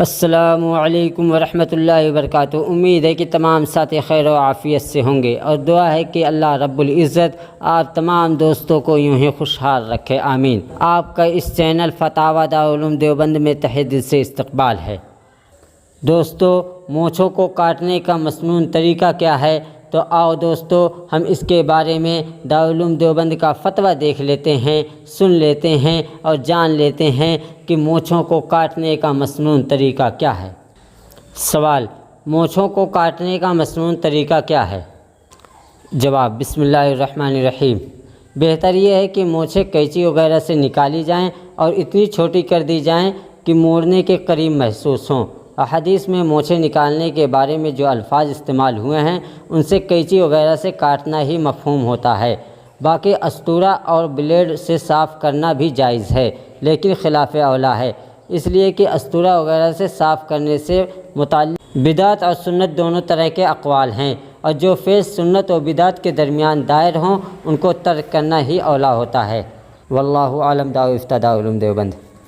السلام علیکم ورحمۃ اللہ وبرکاتہ۔ امید ہے کہ تمام ساتھی خیر و عافیت سے ہوں گے، اور دعا ہے کہ اللہ رب العزت آپ تمام دوستوں کو یوں ہی خوشحال رکھے، آمین۔ آپ کا اس چینل فتاوی دارالعلوم دیوبند میں تہہ دل سے استقبال ہے۔ دوستو، مونچھوں کو کاٹنے کا مسنون طریقہ کیا ہے؟ تو آؤ دوستو، ہم اس کے بارے میں دارالعلوم دیوبند کا فتویٰ دیکھ لیتے ہیں، سن لیتے ہیں اور جان لیتے ہیں کہ مونچھوں کو کاٹنے کا مسنون طریقہ کیا ہے۔ سوال: مونچھوں کو کاٹنے کا مسنون طریقہ کیا ہے؟ جواب: بسم اللہ الرحمن الرحیم۔ بہتر یہ ہے کہ مونچھیں قینچی وغیرہ سے نکالی جائیں اور اتنی چھوٹی کر دی جائیں کہ موڑنے کے قریب محسوس ہوں۔ احادیث میں مونچھیں نکالنے کے بارے میں جو الفاظ استعمال ہوئے ہیں ان سے قینچی وغیرہ سے کاٹنا ہی مفہوم ہوتا ہے۔ باقی استورہ اور بلیڈ سے صاف کرنا بھی جائز ہے، لیکن خلاف اولیٰ ہے، اس لیے کہ استورہ وغیرہ سے صاف کرنے سے متعلق بدعت اور سنت دونوں طرح کے اقوال ہیں، اور جو فعل سنت و بدعت کے درمیان دائر ہوں ان کو ترک کرنا ہی اولیٰ ہوتا ہے۔ واللہ اعلم۔ دعوی افتادہ علوم دیوبند۔